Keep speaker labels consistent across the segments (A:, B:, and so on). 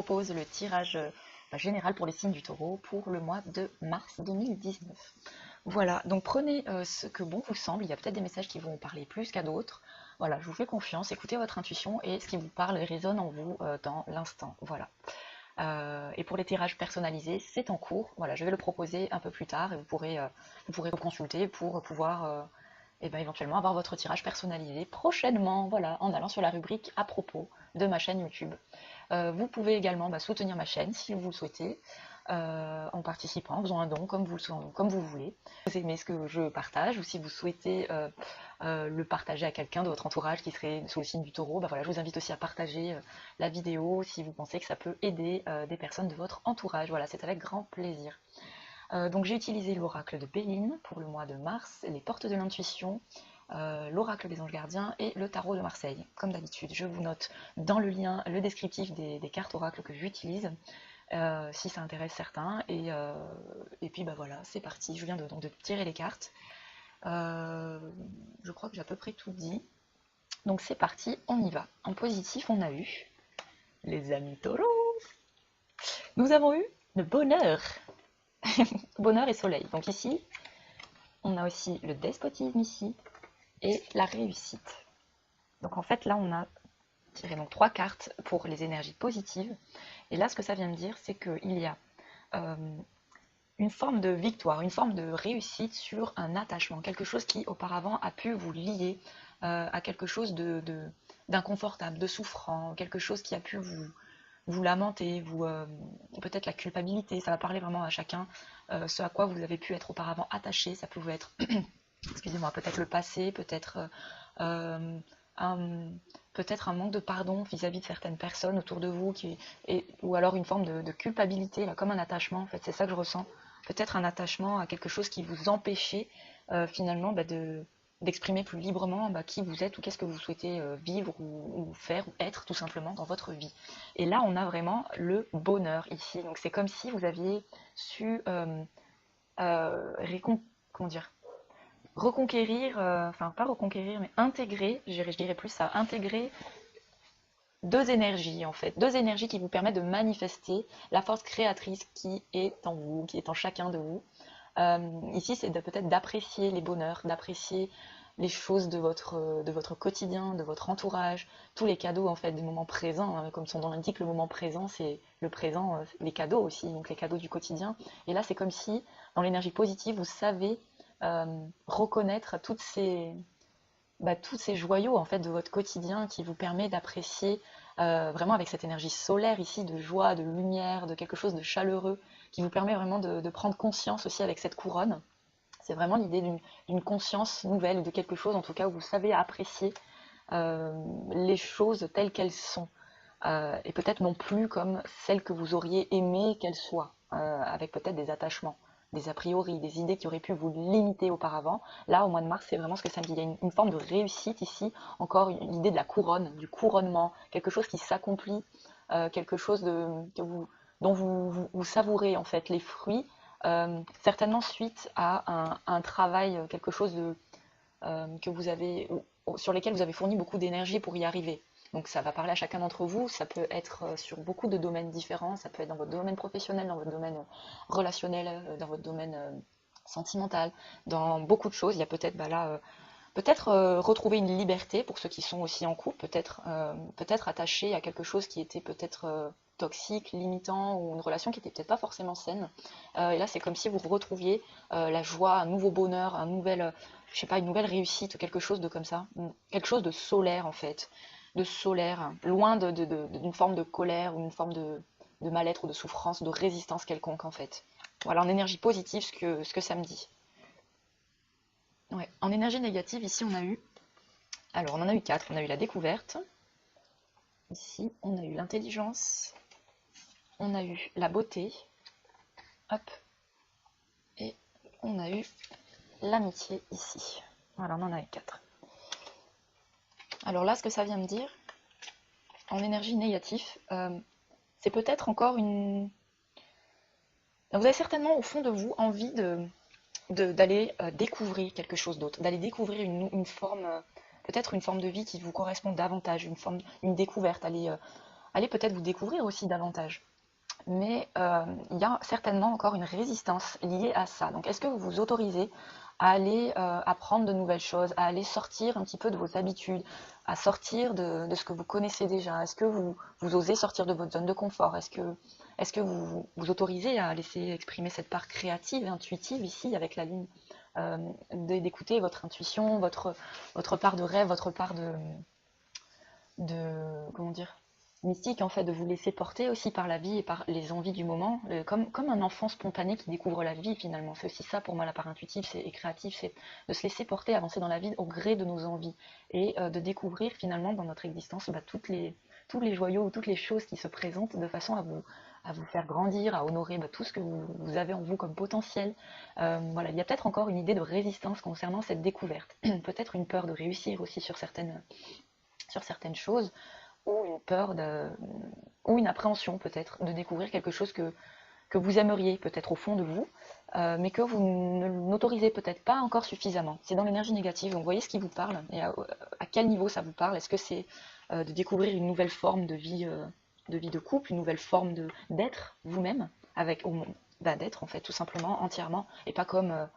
A: propose le tirage général pour les signes du taureau pour le mois de mars 2019. Voilà, donc prenez ce que bon vous semble, il y a peut-être des messages qui vont vous parler plus qu'à d'autres. Voilà, je vous fais confiance, écoutez votre intuition et ce qui vous parle résonne en vous dans l'instant. Voilà. Et pour les tirages personnalisés, c'est en cours. Voilà, je vais le proposer un peu plus tard et vous pourrez le consulter pour pouvoir éventuellement avoir votre tirage personnalisé prochainement, voilà, en allant sur la rubrique à propos de ma chaîne YouTube. Vous pouvez également soutenir ma chaîne si vous le souhaitez, en participant, en faisant un don comme vous voulez. Si vous aimez ce que je partage ou si vous souhaitez le partager à quelqu'un de votre entourage qui serait sous le signe du taureau, voilà, je vous invite aussi à partager la vidéo si vous pensez que ça peut aider des personnes de votre entourage. Voilà, c'est avec grand plaisir. Donc j'ai utilisé l'oracle de Béline pour le mois de mars, les portes de l'intuition, l'oracle des anges gardiens et le tarot de Marseille. Comme d'habitude, je vous note dans le lien le descriptif des cartes oracles que j'utilise, si ça intéresse certains. Et puis voilà, c'est parti. Je viens donc de tirer les cartes. Je crois que j'ai à peu près tout dit. Donc c'est parti, on y va. En positif, on a eu les amis taureaux. Nous avons eu le bonheur. Bonheur et soleil. Donc ici, on a aussi le despotisme ici et la réussite. Donc en fait, là, on a tiré donc 3 cartes pour les énergies positives. Et là, ce que ça vient me dire, c'est qu'il y a une forme de victoire, une forme de réussite sur un attachement, quelque chose qui auparavant a pu vous lier à quelque chose d'inconfortable, de souffrant, quelque chose qui a pu vous lamenter, peut-être la culpabilité, ça va parler vraiment à chacun, ce à quoi vous avez pu être auparavant attaché, ça pouvait être, excusez-moi, peut-être le passé, peut-être un manque de pardon vis-à-vis de certaines personnes autour de vous, ou alors une forme de culpabilité, là, comme un attachement, en fait, c'est ça que je ressens, peut-être un attachement à quelque chose qui vous empêchait finalement d'exprimer plus librement qui vous êtes ou qu'est-ce que vous souhaitez vivre ou faire ou être tout simplement dans votre vie. Et là, on a vraiment le bonheur ici. Donc c'est comme si vous aviez su comment dire, reconquérir, enfin pas reconquérir, mais intégrer, je dirais plus ça, intégrer deux énergies en fait, deux énergies qui vous permettent de manifester la force créatrice qui est en vous, qui est en chacun de vous. Ici, c'est peut-être d'apprécier les bonheurs, d'apprécier les choses de votre quotidien, de votre entourage, tous les cadeaux en fait du moment présent, hein, comme son nom l'indique, le moment présent, c'est le présent, les cadeaux aussi, donc les cadeaux du quotidien. Et là, c'est comme si, dans l'énergie positive, vous savez reconnaître tous ces joyaux en fait de votre quotidien qui vous permet d'apprécier vraiment avec cette énergie solaire ici de joie, de lumière, de quelque chose de chaleureux qui vous permet vraiment de prendre conscience aussi avec cette couronne. C'est vraiment l'idée d'une conscience nouvelle, de quelque chose en tout cas où vous savez apprécier les choses telles qu'elles sont et peut-être non plus comme celles que vous auriez aimé qu'elles soient, avec peut-être des attachements, des a priori, des idées qui auraient pu vous limiter auparavant. Là, au mois de mars, c'est vraiment ce que ça me dit. Il y a une forme de réussite ici, encore l'idée de la couronne, du couronnement, quelque chose qui s'accomplit, quelque chose dont vous savourez en fait les fruits, certainement suite à un travail, quelque chose que vous avez, sur lesquels vous avez fourni beaucoup d'énergie pour y arriver. Donc ça va parler à chacun d'entre vous, ça peut être sur beaucoup de domaines différents, ça peut être dans votre domaine professionnel, dans votre domaine relationnel, dans votre domaine sentimental, dans beaucoup de choses. Il y a peut-être retrouver une liberté pour ceux qui sont aussi en couple, peut-être attachés à quelque chose qui était peut-être toxique, limitant, ou une relation qui n'était peut-être pas forcément saine. Et là, c'est comme si vous retrouviez la joie, un nouveau bonheur, je sais pas, une nouvelle réussite, quelque chose de comme ça, quelque chose de solaire en fait, de solaire, loin d'une forme de colère ou une forme de mal-être ou de souffrance, de résistance quelconque en fait. Voilà, en énergie positive, ce que ça me dit. Ouais. En énergie négative, ici on en a eu 4. On a eu la découverte. Ici, on a eu l'intelligence. On a eu la beauté. Hop. Et on a eu l'amitié ici. Voilà, on en a eu 4. Alors là, ce que ça vient me dire, en énergie négative, c'est peut-être encore une... Vous avez certainement au fond de vous envie d'aller découvrir quelque chose d'autre, d'aller découvrir une forme, peut-être une forme de vie qui vous correspond davantage, une découverte, aller allez peut-être vous découvrir aussi davantage. Mais il y a certainement encore une résistance liée à ça. Donc est-ce que vous vous autorisez à aller apprendre de nouvelles choses, à aller sortir un petit peu de vos habitudes, à sortir de ce que vous connaissez déjà? Est-ce que vous osez sortir de votre zone de confort? Est-ce que vous autorisez à laisser exprimer cette part créative et intuitive ici avec la lune, d'écouter votre intuition, votre part de rêve, votre part comment dire, mystique en fait, de vous laisser porter aussi par la vie et par les envies du moment, comme un enfant spontané qui découvre la vie finalement. C'est aussi ça pour moi la part intuitive et créative, c'est de se laisser porter, avancer dans la vie au gré de nos envies et de découvrir finalement dans notre existence tous les joyaux ou toutes les choses qui se présentent de façon à vous faire grandir, à honorer tout ce que vous avez en vous comme potentiel. Voilà, il y a peut-être encore une idée de résistance concernant cette découverte, peut-être une peur de réussir aussi sur certaines choses, ou une peur ou une appréhension peut-être de découvrir quelque chose que vous aimeriez peut-être au fond de vous, mais que vous n'autorisez peut-être pas encore suffisamment. C'est dans l'énergie négative, donc voyez ce qui vous parle et à quel niveau ça vous parle. Est-ce que c'est de découvrir une nouvelle forme de vie de couple, une nouvelle forme d'être vous-même, d'être en fait tout simplement entièrement, et pas comme,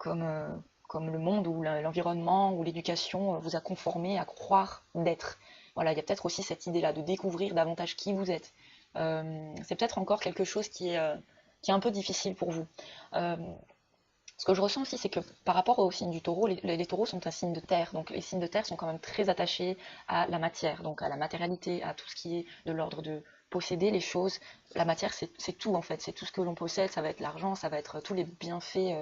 A: euh, comme le monde ou l'environnement ou l'éducation vous a conformé à croire d'être. Voilà, il y a peut-être aussi cette idée-là de découvrir davantage qui vous êtes. C'est peut-être encore quelque chose qui est un peu difficile pour vous. Euh, Ce que je ressens aussi, c'est que par rapport au signe du taureau, les taureaux sont un signe de terre. Donc les signes de terre sont quand même très attachés à la matière, donc à la matérialité, à tout ce qui est de l'ordre de posséder les choses. La matière, c'est tout en fait, c'est tout ce que l'on possède, ça va être l'argent, ça va être tous les bienfaits,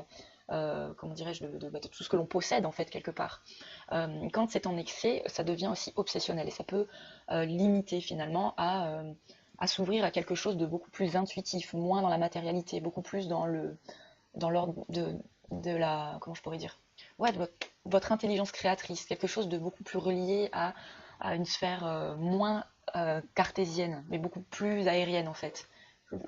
A: comment dirais-je, de tout ce que l'on possède en fait quelque part. Quand c'est en excès, ça devient aussi obsessionnel et ça peut limiter finalement à s'ouvrir à quelque chose de beaucoup plus intuitif, moins dans la matérialité, beaucoup plus dans l'ordre de la, comment je pourrais dire, ouais, de votre intelligence créatrice, quelque chose de beaucoup plus relié à une sphère moins cartésienne, mais beaucoup plus aérienne en fait.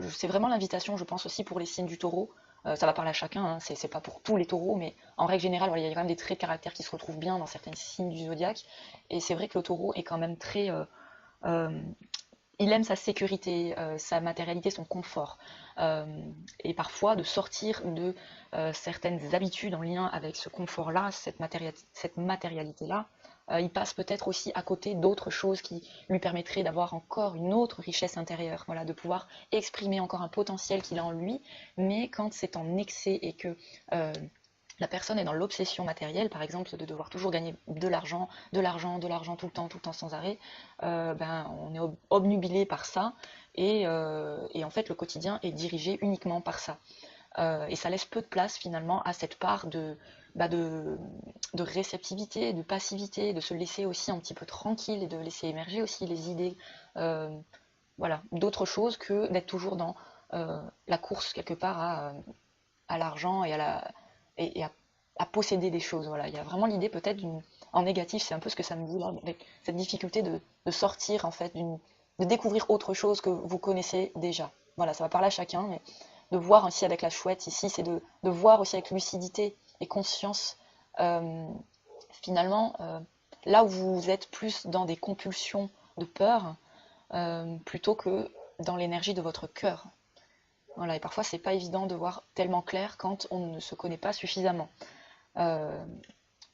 A: C'est vraiment l'invitation, je pense aussi pour les signes du taureau. Ça va parler à chacun, hein, c'est pas pour tous les taureaux, mais en règle générale, voilà, il y a quand même des traits de caractère qui se retrouvent bien dans certains signes du zodiaque. Et c'est vrai que le taureau est quand même très euh, il aime sa sécurité, sa matérialité, son confort. Euh, et parfois, de sortir de certaines habitudes en lien avec ce confort-là, cette matérialité-là, il passe peut-être aussi à côté d'autres choses qui lui permettraient d'avoir encore une autre richesse intérieure, voilà, de pouvoir exprimer encore un potentiel qu'il a en lui, mais quand c'est en excès et que la personne est dans l'obsession matérielle, par exemple, de devoir toujours gagner de l'argent, de l'argent, de l'argent tout le temps sans arrêt, on est obnubilé par ça et en fait le quotidien est dirigé uniquement par ça. Et ça laisse peu de place finalement à cette part bah, de, de réceptivité, de passivité, de se laisser aussi un petit peu tranquille et de laisser émerger aussi les idées euh, voilà, d'autre chose que d'être toujours dans la course quelque part à l'argent et à posséder des choses. Voilà. Il y a vraiment l'idée peut-être en négatif, c'est un peu ce que ça me dit là, avec cette difficulté de sortir en fait, de découvrir autre chose que vous connaissez déjà. Voilà, ça va parler à chacun, mais de voir aussi avec la chouette ici, c'est de voir aussi avec lucidité et conscience euh, finalement là où vous êtes plus dans des compulsions de peur plutôt que dans l'énergie de votre cœur. Voilà, et parfois c'est pas évident de voir tellement clair quand on ne se connaît pas suffisamment. Euh,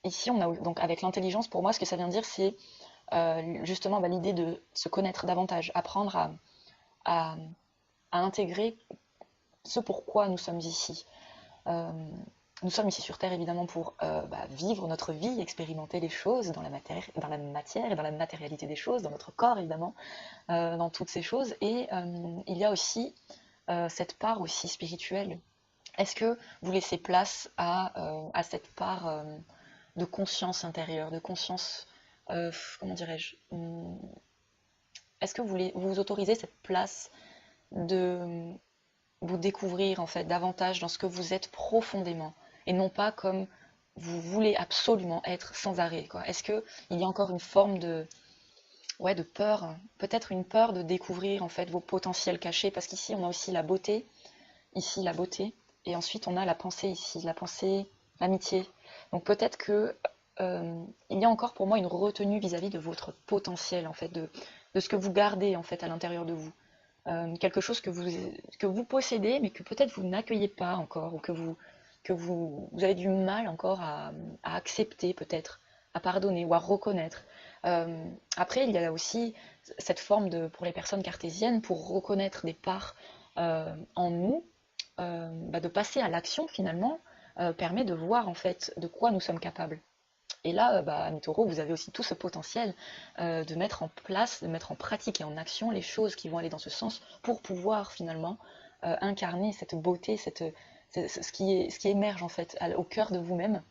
A: Ici, on a donc avec l'intelligence, pour moi, ce que ça vient dire, c'est justement l'idée de se connaître davantage, apprendre à, à intégrer ce pourquoi nous sommes ici. Euh, nous sommes ici sur Terre évidemment pour vivre notre vie, expérimenter les choses dans la matière et dans la matérialité des choses, dans notre corps évidemment, dans toutes ces choses. Et il y a aussi cette part aussi spirituelle. Est-ce que vous laissez place à cette part de conscience intérieure, de conscience, comment dirais-je, est-ce que vous autorisez cette place de vous découvrir en fait davantage dans ce que vous êtes profondément et non pas comme vous voulez absolument être sans arrêt, quoi. Est-ce que il y a encore une forme ouais, de peur, peut-être une peur de découvrir en fait vos potentiels cachés, parce qu'ici on a aussi ici la beauté, et ensuite on a la pensée ici, la pensée, l'amitié. Donc peut-être que il y a encore pour moi une retenue vis-à-vis de votre potentiel en fait, de ce que vous gardez en fait à l'intérieur de vous. Quelque chose que vous possédez, mais que peut-être vous n'accueillez pas encore, ou vous avez du mal encore à accepter peut-être, à pardonner ou à reconnaître. Après, il y a aussi cette forme de, pour les personnes cartésiennes, pour reconnaître des parts en nous, de passer à l'action finalement, permet de voir en fait de quoi nous sommes capables. Et là, amis taureaux, vous avez aussi tout ce potentiel de mettre en place, de mettre en pratique et en action les choses qui vont aller dans ce sens pour pouvoir finalement incarner cette beauté, ce qui émerge en fait au cœur de vous-même,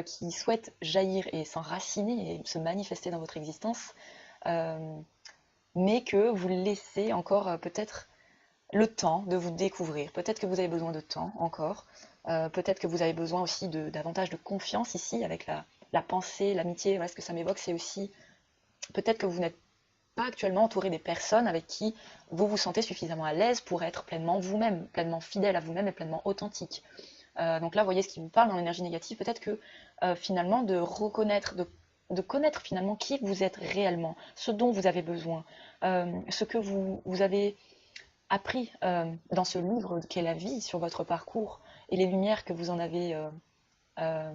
A: qui souhaite jaillir et s'enraciner et se manifester dans votre existence, euh, mais que vous laissez encore peut-être le temps de vous découvrir. Peut-être que vous avez besoin de temps encore. Peut-être que vous avez besoin aussi davantage de confiance ici avec la pensée, l'amitié. Voilà, ce que ça m'évoque, c'est aussi peut-être que vous n'êtes pas actuellement entouré des personnes avec qui vous vous sentez suffisamment à l'aise pour être pleinement vous-même, pleinement fidèle à vous-même et pleinement authentique. Donc là, vous voyez ce qui vous parle dans l'énergie négative. Peut-être que finalement de reconnaître, de connaître finalement qui vous êtes réellement, ce dont vous avez besoin, ce que vous avez appris dans ce livre qu'est la vie sur votre parcours et les lumières que vous en avez euh,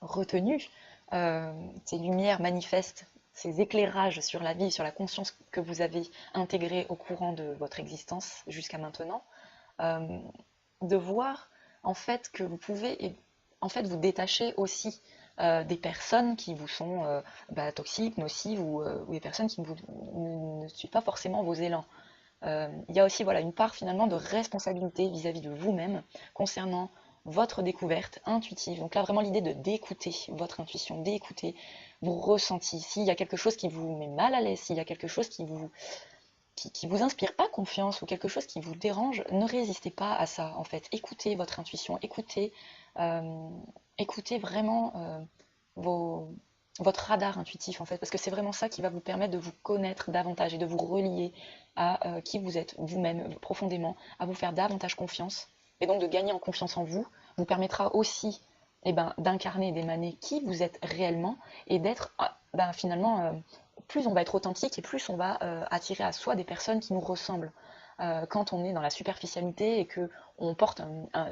A: retenues, ces lumières manifestent, ces éclairages sur la vie, sur la conscience que vous avez intégrée au courant de votre existence jusqu'à maintenant, euh, de voir en fait que vous pouvez en fait vous détacher aussi des personnes qui vous sont toxiques, nocives ou des personnes qui ne suivent pas forcément vos élans. Il y a aussi voilà, une part finalement de responsabilité vis-à-vis de vous-même concernant votre découverte intuitive. Donc là, vraiment l'idée d'écouter votre intuition, d'écouter vos ressentis. S'il y a quelque chose qui vous met mal à l'aise, s'il y a quelque chose qui vous inspire pas confiance ou quelque chose qui vous dérange, ne résistez pas à ça en fait. Écoutez votre intuition, euh, écoutez vraiment vos, votre radar intuitif en fait, parce que c'est vraiment ça qui va vous permettre de vous connaître davantage et de vous relier à qui vous êtes vous-même profondément, à vous faire davantage confiance et donc de gagner en confiance en vous, vous permettra aussi d'incarner et d'émaner qui vous êtes réellement et d'être finalement plus on va être authentique et plus on va attirer à soi des personnes qui nous ressemblent. Quand on est dans la superficialité et que on porte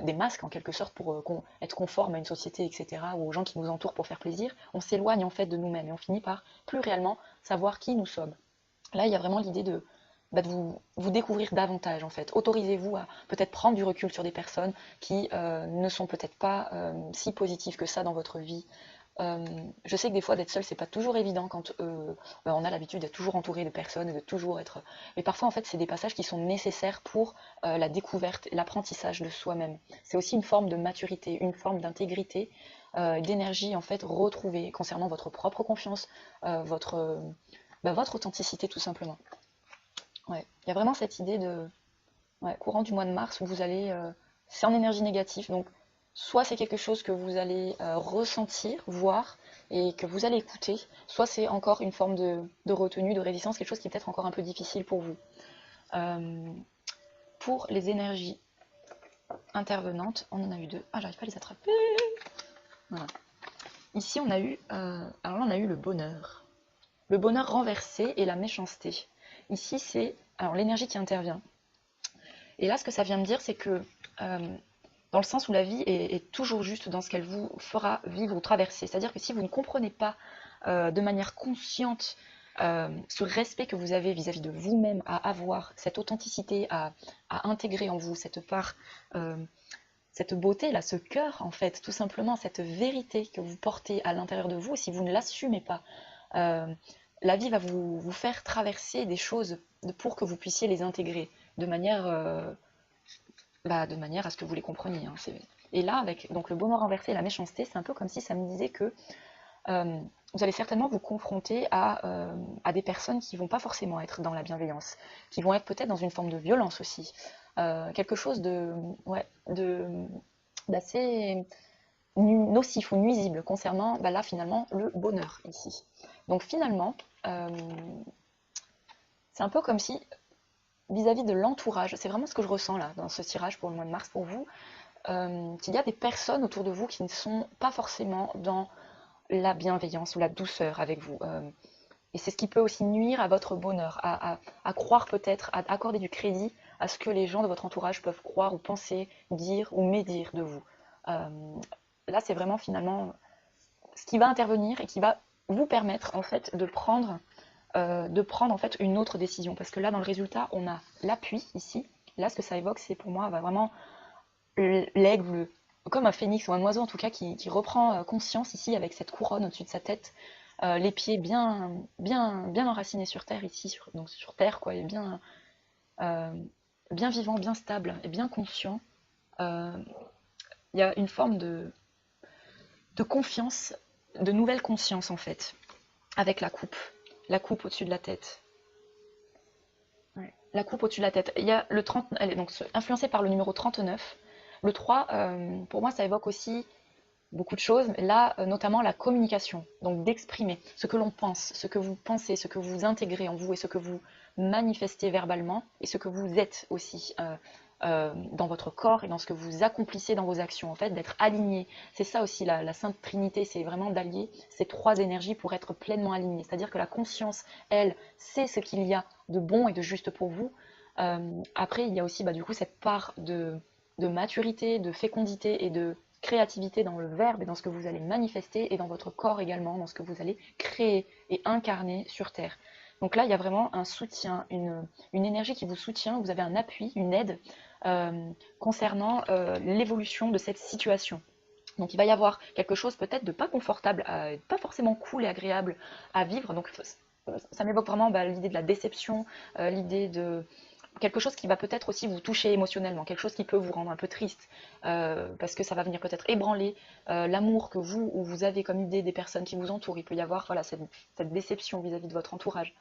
A: des masques en quelque sorte pour être conforme à une société, etc., ou aux gens qui nous entourent pour faire plaisir, on s'éloigne en fait de nous-mêmes et on finit par plus réellement savoir qui nous sommes. Là, il y a vraiment l'idée de vous découvrir davantage en fait. Autorisez-vous à peut-être prendre du recul sur des personnes qui ne sont peut-être pas si positives que ça dans votre vie. Je sais que des fois d'être seul c'est pas toujours évident quand on a l'habitude d'être toujours entouré de personnes et de toujours être. Mais parfois en fait c'est des passages qui sont nécessaires pour la découverte, l'apprentissage de soi-même. C'est aussi une forme de maturité, une forme d'intégrité, d'énergie en fait retrouvée concernant votre propre confiance, votre authenticité tout simplement. Ouais. Il y a vraiment cette idée de courant du mois de mars où vous allez. C'est en énergie négative, donc soit c'est quelque chose que vous allez ressentir, voir et que vous allez écouter, soit c'est encore une forme de retenue, de résistance, quelque chose qui est peut-être encore un peu difficile pour vous. Euh, pour les énergies intervenantes, on en a eu deux. Ah, j'arrive pas à les attraper. Voilà. Ici, on a eu, alors là, on a eu le bonheur. Le bonheur renversé et la méchanceté. Ici, c'est alors l'énergie qui intervient. Et là, ce que ça vient me dire, c'est que dans le sens où la vie est toujours juste dans ce qu'elle vous fera vivre ou traverser. C'est-à-dire que si vous ne comprenez pas de manière consciente ce respect que vous avez vis-à-vis de vous-même, à avoir cette authenticité, à intégrer en vous cette part, cette beauté, là, ce cœur, en fait, tout simplement, cette vérité que vous portez à l'intérieur de vous, si vous ne l'assumez pas, euh, la vie va vous faire traverser des choses pour que vous puissiez les intégrer de manière à ce que vous les compreniez. Hein, et là, avec donc, le bonheur renversé et la méchanceté, c'est un peu comme si ça me disait que vous allez certainement vous confronter à des personnes qui ne vont pas forcément être dans la bienveillance, qui vont être peut-être dans une forme de violence aussi. Quelque chose d'assez nocif ou nuisible concernant, là, finalement, le bonheur ici. Donc finalement, c'est un peu comme si, vis-à-vis de l'entourage, c'est vraiment ce que je ressens là, dans ce tirage pour le mois de mars pour vous, qu'il y a des personnes autour de vous qui ne sont pas forcément dans la bienveillance ou la douceur avec vous. Et c'est ce qui peut aussi nuire à votre bonheur, à croire peut-être, à accorder du crédit à ce que les gens de votre entourage peuvent croire ou penser, dire ou médire de vous. Euh, Là, c'est vraiment finalement ce qui va intervenir et qui va vous permettre en fait de prendre en fait une autre décision. Parce que là, dans le résultat, on a l'appui ici. Là, ce que ça évoque, c'est pour moi vraiment l'aigle, comme un phénix ou un oiseau en tout cas, qui reprend conscience ici avec cette couronne au-dessus de sa tête, les pieds bien enracinés sur terre ici, donc sur terre quoi, et euh, bien vivant, bien stable et bien conscient. Euh, Il y a une forme de confiance, de nouvelle conscience en fait, avec la coupe au-dessus de la tête. Ouais. La coupe au-dessus de la tête. Il y a le 30, elle est donc influencée par le numéro 39. Le 3, pour moi, ça évoque aussi beaucoup de choses, mais là, notamment la communication, donc d'exprimer ce que l'on pense, ce que vous pensez, ce que vous intégrez en vous et ce que vous manifestez verbalement et ce que vous êtes aussi dans votre corps et dans ce que vous accomplissez dans vos actions, en fait, d'être aligné. C'est ça aussi la Sainte Trinité, c'est vraiment d'allier ces trois énergies pour être pleinement aligné. C'est-à-dire que la conscience, elle, sait ce qu'il y a de bon et de juste pour vous. Après, il y a aussi du coup cette part de maturité, de fécondité et de créativité dans le verbe et dans ce que vous allez manifester et dans votre corps également, dans ce que vous allez créer et incarner sur Terre. Donc là, il y a vraiment un soutien, une énergie qui vous soutient, vous avez un appui, une aide concernant l'évolution de cette situation. Donc il va y avoir quelque chose peut-être de pas confortable, pas forcément cool et agréable à vivre. Donc ça m'évoque vraiment l'idée de la déception, l'idée de quelque chose qui va peut-être aussi vous toucher émotionnellement, quelque chose qui peut vous rendre un peu triste, parce que ça va venir peut-être ébranler l'amour que vous ou vous avez comme idée des personnes qui vous entourent. Il peut y avoir voilà, cette déception vis-à-vis de votre entourage.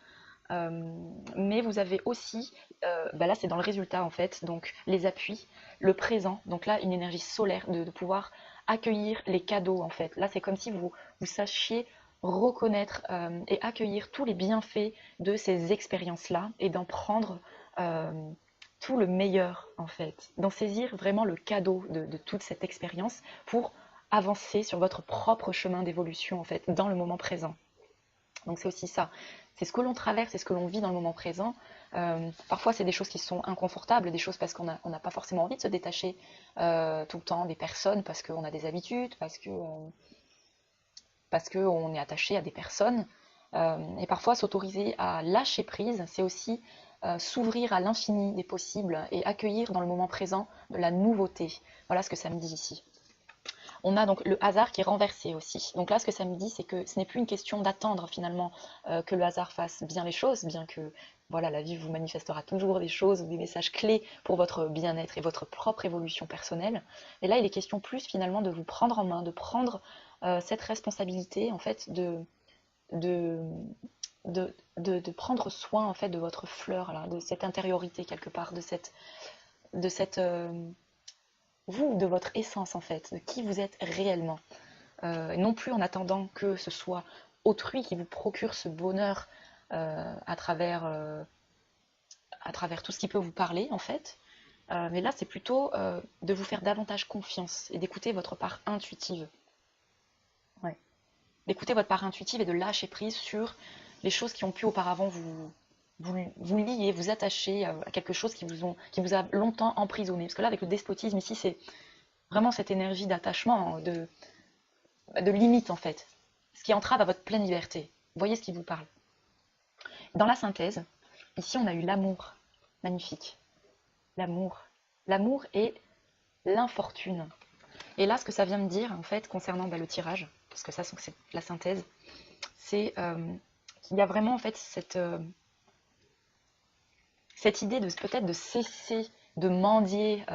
A: Mais vous avez aussi, là c'est dans le résultat en fait, donc les appuis, le présent, donc là une énergie solaire de pouvoir accueillir les cadeaux en fait. Là c'est comme si vous sachiez reconnaître et accueillir tous les bienfaits de ces expériences-là et d'en prendre euh, tout le meilleur en fait, d'en saisir vraiment le cadeau de toute cette expérience pour avancer sur votre propre chemin d'évolution en fait, dans le moment présent. Donc c'est aussi ça. C'est ce que l'on traverse, c'est ce que l'on vit dans le moment présent. Parfois, c'est des choses qui sont inconfortables, des choses parce qu'on n'a pas forcément envie de se détacher tout le temps des personnes, parce qu'on a des habitudes, parce qu'on est attaché à des personnes. Et parfois, s'autoriser à lâcher prise, c'est aussi s'ouvrir à l'infini des possibles et accueillir dans le moment présent de la nouveauté. Voilà ce que ça me dit ici. On a donc le hasard qui est renversé aussi. Donc là, ce que ça me dit, c'est que ce n'est plus une question d'attendre finalement que le hasard fasse bien les choses, bien que voilà, la vie vous manifestera toujours des choses ou des messages clés pour votre bien-être et votre propre évolution personnelle. Et là, il est question plus finalement de vous prendre en main, de prendre cette responsabilité en fait de, de prendre soin en fait de votre fleur, là, de cette intériorité quelque part, de cette vous, de votre essence en fait, de qui vous êtes réellement. Non plus en attendant que ce soit autrui qui vous procure ce bonheur à travers tout ce qui peut vous parler en fait. Mais là, c'est plutôt de vous faire davantage confiance et d'écouter votre part intuitive. Ouais. D'écouter votre part intuitive et de lâcher prise sur les choses qui ont pu auparavant vous lier, vous attacher à quelque chose qui vous a longtemps emprisonné. Parce que là, avec le despotisme, ici, c'est vraiment cette énergie d'attachement, de limite en fait, ce qui entrave à votre pleine liberté. Vous voyez ce qui vous parle. Dans la synthèse, ici on a eu l'amour, magnifique, l'amour. L'amour et l'infortune. Et là, ce que ça vient me dire en fait concernant le tirage, parce que ça c'est la synthèse, c'est qu'il y a vraiment en fait cette idée de peut-être de cesser de mendier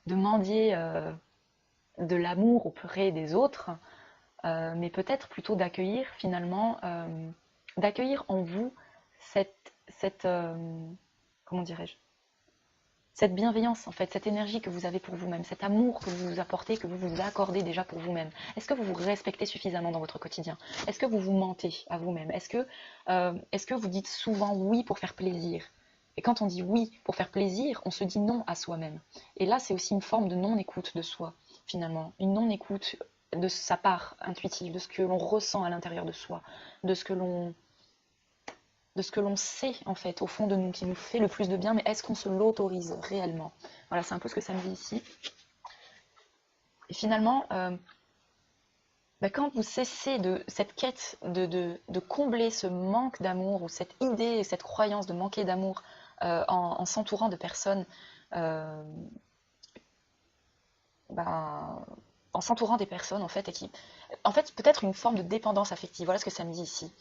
A: de l'amour auprès des autres, mais peut-être plutôt d'accueillir finalement, d'accueillir en vous cette comment dirais-je, cette bienveillance en fait, cette énergie que vous avez pour vous-même, cet amour que vous vous apportez, que vous vous accordez déjà pour vous-même. Est-ce que vous vous respectez suffisamment dans votre quotidien? Est-ce que vous vous mentez à vous-même? Est-ce que vous dites souvent oui pour faire plaisir? Et quand on dit oui pour faire plaisir, on se dit non à soi-même. Et là, c'est aussi une forme de non-écoute de soi, finalement. Une non-écoute de sa part intuitive, de ce que l'on ressent à l'intérieur de soi, de ce que l'on de ce que l'on sait en fait au fond de nous, qui nous fait le plus de bien, mais est-ce qu'on se l'autorise réellement? Voilà, c'est un peu ce que ça me dit ici. Et finalement, quand vous cessez de cette quête de combler ce manque d'amour, ou cette idée, cette croyance de manquer d'amour en s'entourant de personnes, euh, ben, en s'entourant des personnes en fait, et qui, en fait, peut-être une forme de dépendance affective. Voilà ce que ça me dit ici.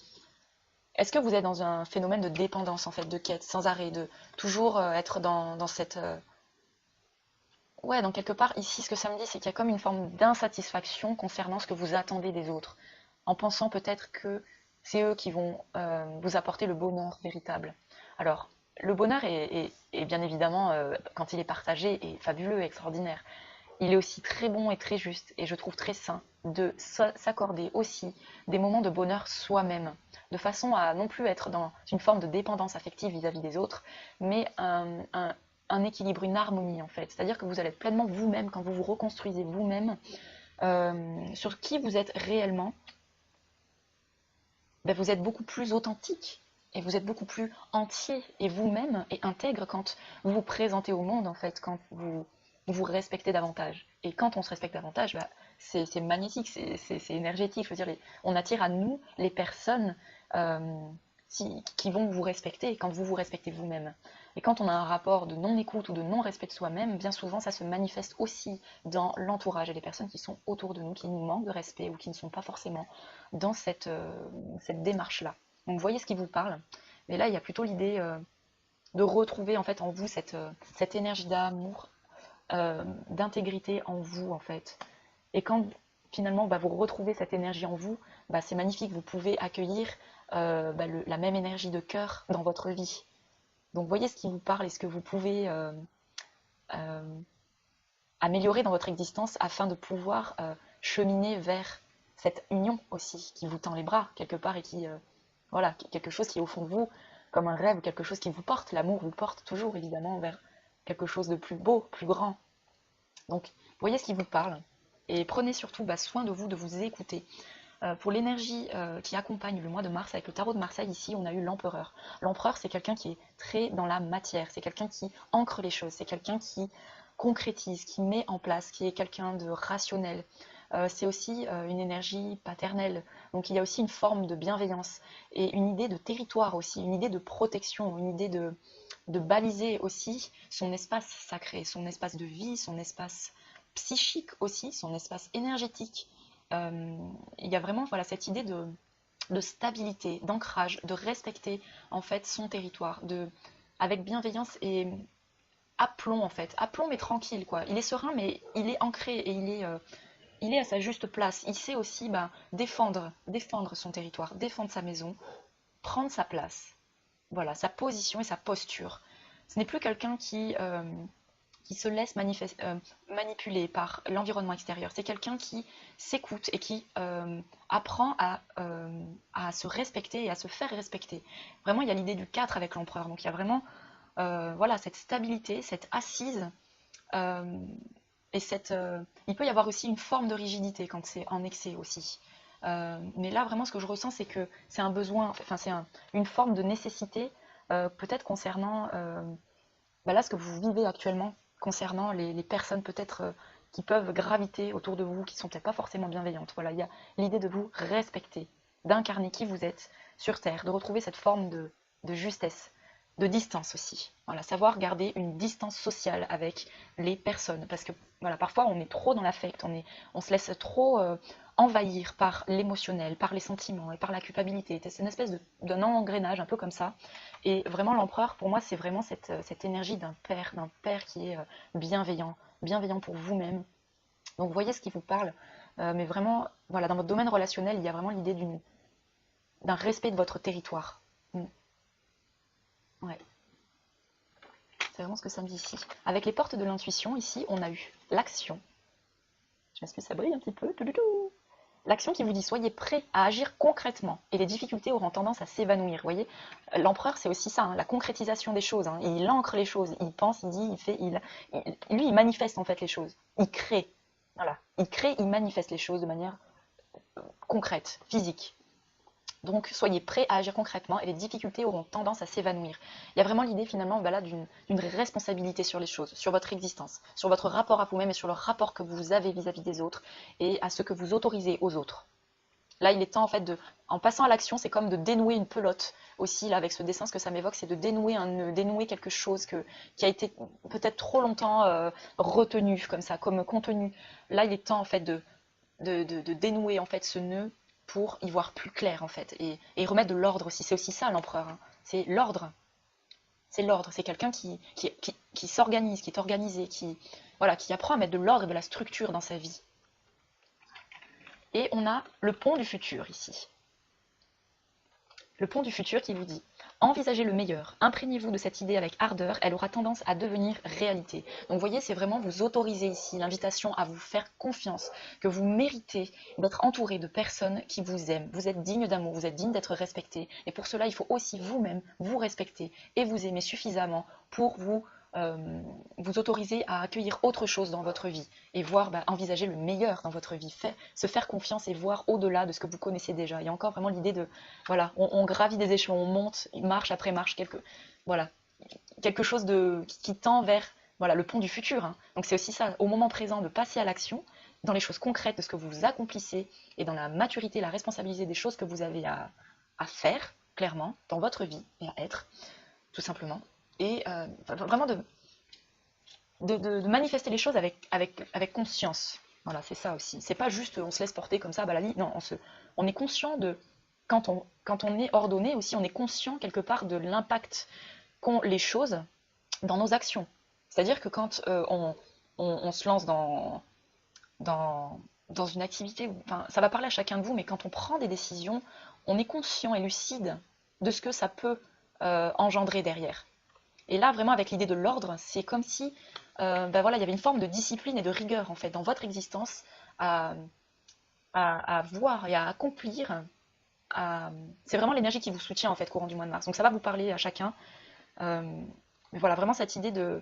A: Est-ce que vous êtes dans un phénomène de dépendance en fait, de quête sans arrêt, de toujours être dans cette ouais, donc quelque part, ici, ce que ça me dit, c'est qu'il y a comme une forme d'insatisfaction concernant ce que vous attendez des autres, en pensant peut-être que c'est eux qui vont vous apporter le bonheur véritable. Alors, le bonheur est bien évidemment, quand il est partagé, est fabuleux, extraordinaire. Il est aussi très bon et très juste, et je trouve très sain de s'accorder aussi des moments de bonheur soi-même, de façon à non plus être dans une forme de dépendance affective vis-à-vis des autres, mais un équilibre, une harmonie en fait. C'est-à-dire que vous allez être pleinement vous-même quand vous vous reconstruisez vous-même sur qui vous êtes réellement. Vous êtes beaucoup plus authentique et vous êtes beaucoup plus entier et vous-même et intègre quand vous vous présentez au monde en fait, quand vous vous respectez davantage. Et quand on se respecte davantage, c'est magnétique, c'est énergétique. Je veux dire, on attire à nous les personnes euh, qui vont vous respecter quand vous vous respectez vous-même. Et quand on a un rapport de non-écoute ou de non-respect de soi-même, bien souvent ça se manifeste aussi dans l'entourage et les personnes qui sont autour de nous, qui nous manquent de respect ou qui ne sont pas forcément dans cette démarche-là. Donc vous voyez ce qui vous parle. Mais là, il y a plutôt l'idée de retrouver en fait en vous cette énergie d'amour, d'intégrité en vous en fait. Et quand finalement vous retrouvez cette énergie en vous, c'est magnifique, vous pouvez accueillir la même énergie de cœur dans votre vie. Donc voyez ce qui vous parle et ce que vous pouvez euh, améliorer dans votre existence afin de pouvoir cheminer vers cette union aussi qui vous tend les bras quelque part et qui, voilà, quelque chose qui est au fond de vous comme un rêve, quelque chose qui vous porte. L'amour vous porte toujours évidemment vers quelque chose de plus beau, plus grand. Donc voyez ce qui vous parle et prenez surtout soin de vous écouter. Pour l'énergie qui accompagne le mois de mars, avec le tarot de Marseille, ici, on a eu l'empereur. L'empereur, c'est quelqu'un qui est très dans la matière, c'est quelqu'un qui ancre les choses, c'est quelqu'un qui concrétise, qui met en place, qui est quelqu'un de rationnel. C'est aussi une énergie paternelle. Donc il y a aussi une forme de bienveillance et une idée de territoire aussi, une idée de protection, une idée de baliser aussi son espace sacré, son espace de vie, son espace psychique aussi, son espace énergétique. Il y a vraiment cette idée de stabilité, d'ancrage, de respecter en fait son territoire, avec bienveillance et aplomb en fait, aplomb mais tranquille quoi. Il est serein mais il est ancré et il est à sa juste place. Il sait aussi défendre son territoire, défendre sa maison, prendre sa place, voilà, sa position et sa posture. Ce n'est plus quelqu'un qui se laisse manipuler par l'environnement extérieur. C'est quelqu'un qui s'écoute et qui apprend à se respecter et à se faire respecter. Vraiment, il y a l'idée du 4 avec l'empereur. Donc il y a vraiment cette stabilité, cette assise. euh, il peut y avoir aussi une forme de rigidité quand c'est en excès aussi. Mais là, vraiment, ce que je ressens, c'est que c'est un besoin, enfin, une forme de nécessité, peut-être concernant là, ce que vous vivez actuellement concernant les personnes peut-être qui peuvent graviter autour de vous, qui sont peut-être pas forcément bienveillantes. Voilà, il y a l'idée de vous respecter, d'incarner qui vous êtes sur Terre, de retrouver cette forme de justesse, de distance aussi. Voilà, savoir garder une distance sociale avec les personnes, parce que voilà, parfois on est trop dans l'affect, on se laisse trop envahir par l'émotionnel, par les sentiments et par la culpabilité. C'est une espèce d'un engrenage un peu comme ça. Et vraiment, l'empereur, pour moi, c'est vraiment cette énergie d'un père qui est bienveillant, bienveillant pour vous-même. Donc, vous voyez ce qui vous parle. Mais vraiment, voilà, dans votre domaine relationnel, il y a vraiment l'idée d'un respect de votre territoire. Mm. Ouais, c'est vraiment ce que ça me dit ici. Avec les portes de l'intuition, ici, on a eu l'action. Je m'excuse, ça brille un petit peu. L'action qui vous dit soyez prêt à agir concrètement et les difficultés auront tendance à s'évanouir. Vous voyez, l'empereur c'est aussi ça, hein, la concrétisation des choses. Hein. Il ancre les choses, il pense, il dit, il fait, lui il manifeste en fait les choses. Il crée, voilà, il crée, il manifeste les choses de manière concrète, physique. Donc soyez prêts à agir concrètement et les difficultés auront tendance à s'évanouir. Il y a vraiment l'idée finalement voilà, d'une responsabilité sur les choses, sur votre existence, sur votre rapport à vous-même et sur le rapport que vous avez vis-à-vis des autres et à ce que vous autorisez aux autres. Là, il est temps en fait en passant à l'action, c'est comme de dénouer une pelote aussi. Là, avec ce dessin, ce que ça m'évoque, c'est de dénouer quelque chose qui a été peut-être trop longtemps retenu comme ça, comme contenu. Là, il est temps en fait de dénouer en fait ce nœud pour y voir plus clair en fait et remettre de l'ordre aussi. C'est aussi ça l'empereur, hein. C'est l'ordre. C'est l'ordre. C'est quelqu'un qui s'organise, qui est organisé, voilà, qui apprend à mettre de l'ordre et de la structure dans sa vie. Et on a le pont du futur ici. Le pont du futur qui vous dit « Envisagez le meilleur, imprégnez-vous de cette idée avec ardeur, elle aura tendance à devenir réalité. » Donc vous voyez, c'est vraiment vous autoriser ici l'invitation à vous faire confiance, que vous méritez d'être entouré de personnes qui vous aiment. Vous êtes digne d'amour, vous êtes digne d'être respecté. Et pour cela, il faut aussi vous-même vous respecter et vous aimer suffisamment pour vous autoriser à accueillir autre chose dans votre vie et voir, envisager le meilleur dans votre vie, se faire confiance et voir au-delà de ce que vous connaissez déjà. Il y a encore vraiment l'idée de, voilà, on gravit des échelons, on monte marche après marche, quelque chose qui tend vers voilà, le pont du futur, hein. Donc c'est aussi ça, au moment présent, de passer à l'action, dans les choses concrètes de ce que vous accomplissez et dans la maturité, la responsabilité des choses que vous avez à faire, clairement, dans votre vie et à être, tout simplement. Et vraiment de manifester les choses avec conscience. Voilà, c'est ça aussi. C'est pas juste on se laisse porter comme ça, balali. Non, on est conscient de. Quand on est ordonné aussi, on est conscient quelque part de l'impact qu'ont les choses dans nos actions. C'est-à-dire que quand on se lance dans une activité, enfin, ça va parler à chacun de vous, mais quand on prend des décisions, on est conscient et lucide de ce que ça peut engendrer derrière. Et là, vraiment, avec l'idée de l'ordre, c'est comme si voilà, il y avait une forme de discipline et de rigueur, en fait, dans votre existence, à voir et à accomplir. C'est vraiment l'énergie qui vous soutient, en fait, courant du mois de mars. Donc ça va vous parler à chacun. Mais voilà, vraiment cette idée de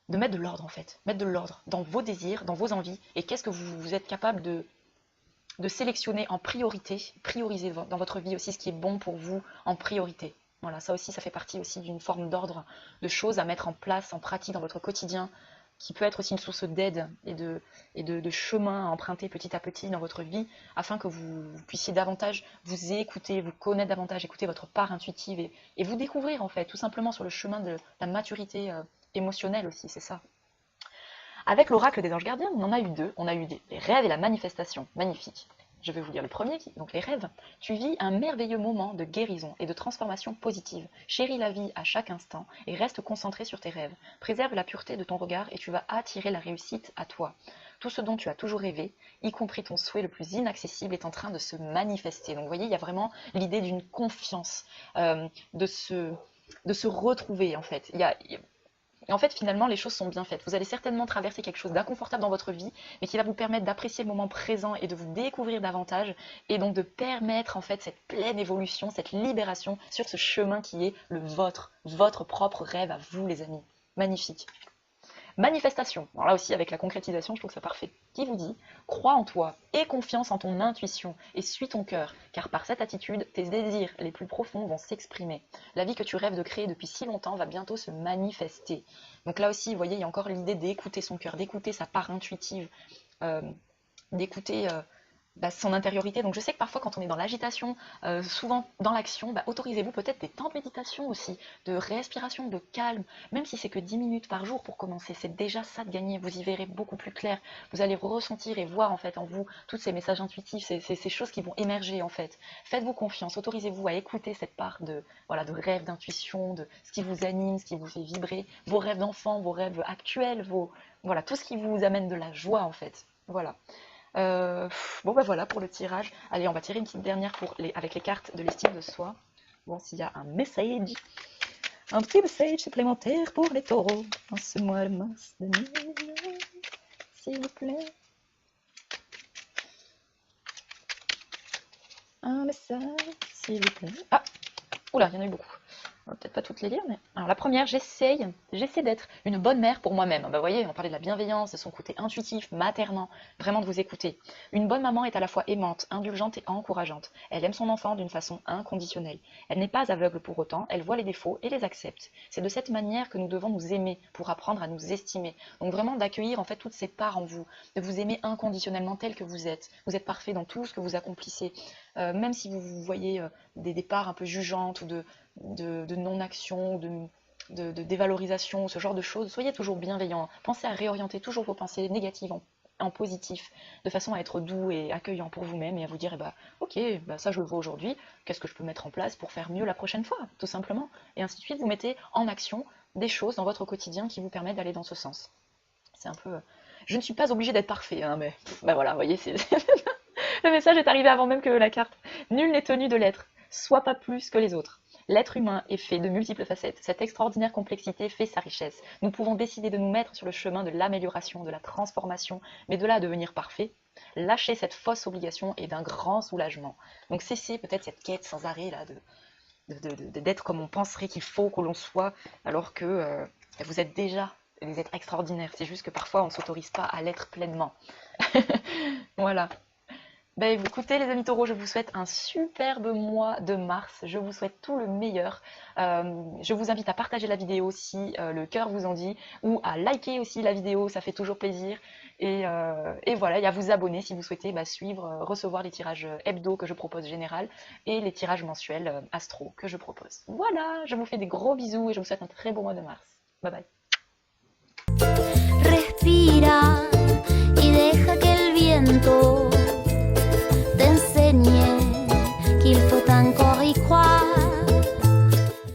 A: mettre de l'ordre, en fait. Mettre de l'ordre dans vos désirs, dans vos envies. Et qu'est-ce que vous êtes capable de sélectionner en priorité, prioriser dans votre vie aussi ce qui est bon pour vous en priorité. Voilà, ça aussi, ça fait partie aussi d'une forme d'ordre, de choses à mettre en place, en pratique dans votre quotidien, qui peut être aussi une source d'aide et de chemin à emprunter petit à petit dans votre vie, afin que vous puissiez davantage vous écouter, vous connaître davantage, écouter votre part intuitive et vous découvrir en fait, tout simplement sur le chemin de la maturité émotionnelle aussi, c'est ça. Avec l'oracle des anges gardiens, on en a eu deux. On a eu les rêves et la manifestation. Magnifique. Je vais vous lire le premier, donc les rêves. Tu vis un merveilleux moment de guérison et de transformation positive. Chéris la vie à chaque instant et reste concentré sur tes rêves. Préserve la pureté de ton regard et tu vas attirer la réussite à toi. Tout ce dont tu as toujours rêvé, y compris ton souhait le plus inaccessible, est en train de se manifester. Donc vous voyez, il y a vraiment l'idée d'une confiance, de se retrouver en fait. Et en fait, finalement, les choses sont bien faites. Vous allez certainement traverser quelque chose d'inconfortable dans votre vie, mais qui va vous permettre d'apprécier le moment présent et de vous découvrir davantage, et donc de permettre en fait cette pleine évolution, cette libération sur ce chemin qui est le votre propre rêve à vous, les amis. Magnifique. Manifestation. Alors là aussi, avec la concrétisation, je trouve ça parfait. Qui vous dit « Crois en toi, aie confiance en ton intuition et suis ton cœur, car par cette attitude, tes désirs les plus profonds vont s'exprimer. La vie que tu rêves de créer depuis si longtemps va bientôt se manifester. » Donc là aussi, vous voyez, il y a encore l'idée d'écouter son cœur, d'écouter sa part intuitive, d'écouter son intériorité. Donc je sais que parfois quand on est dans l'agitation, souvent dans l'action, autorisez-vous peut-être des temps de méditation aussi, de respiration, de calme, même si c'est que 10 minutes par jour pour commencer, c'est déjà ça de gagner, vous y verrez beaucoup plus clair, vous allez ressentir et voir en fait en vous tous ces messages intuitifs, ces choses qui vont émerger en fait. Faites-vous confiance, autorisez-vous à écouter cette part de rêve, d'intuition, de ce qui vous anime, ce qui vous fait vibrer, vos rêves d'enfant, vos rêves actuels, voilà, tout ce qui vous amène de la joie en fait. Voilà. Bon voilà pour le tirage. Allez, on va tirer une petite dernière avec les cartes de l'estime de soi. Bon, s'il y a un petit message supplémentaire pour les taureaux en ce mois de mars 2000, s'il vous plaît. Un message, s'il vous plaît. Ah, oula, il y en a eu beaucoup. On va peut-être pas toutes les lire, mais... Alors la première, j'essaie d'être une bonne mère pour moi-même. Bah, vous voyez, on parlait de la bienveillance, de son côté intuitif, maternant, vraiment de vous écouter. Une bonne maman est à la fois aimante, indulgente et encourageante. Elle aime son enfant d'une façon inconditionnelle. Elle n'est pas aveugle pour autant, elle voit les défauts et les accepte. C'est de cette manière que nous devons nous aimer pour apprendre à nous estimer. Donc vraiment d'accueillir en fait toutes ces parts en vous, de vous aimer inconditionnellement tel que vous êtes. Vous êtes parfait dans tout ce que vous accomplissez. Même si vous voyez des parts un peu jugeantes ou de non-action, de dévalorisation, ce genre de choses, soyez toujours bienveillant. Pensez à réorienter toujours vos pensées négatives en positif, de façon à être doux et accueillant pour vous-même et à vous dire, ok, ça je le vois aujourd'hui, qu'est-ce que je peux mettre en place pour faire mieux la prochaine fois, tout simplement. Et ainsi de suite, vous mettez en action des choses dans votre quotidien qui vous permettent d'aller dans ce sens. C'est un peu... Je ne suis pas obligée d'être parfait, hein, mais voilà, vous voyez, c'est... Le message est arrivé avant même que la carte. Nul n'est tenu de l'être, soit pas plus que les autres. L'être humain est fait de multiples facettes. Cette extraordinaire complexité fait sa richesse. Nous pouvons décider de nous mettre sur le chemin de l'amélioration, de la transformation, mais de là à devenir parfait, lâcher cette fausse obligation est d'un grand soulagement. Donc cessez peut-être cette quête sans arrêt là d'être comme on penserait qu'il faut que l'on soit, alors que vous êtes déjà des êtres extraordinaires. C'est juste que parfois on ne s'autorise pas à l'être pleinement. Voilà. Écoutez les amis taureaux, je vous souhaite un superbe mois de mars, je vous souhaite tout le meilleur. Je vous invite à partager la vidéo si le cœur vous en dit, ou à liker aussi la vidéo, ça fait toujours plaisir. Et voilà, et à vous abonner si vous souhaitez suivre, recevoir les tirages hebdo que je propose général, et les tirages mensuels astro que je propose. Voilà, je vous fais des gros bisous et je vous souhaite un très beau mois de mars. Bye bye. Respira y deja que el viento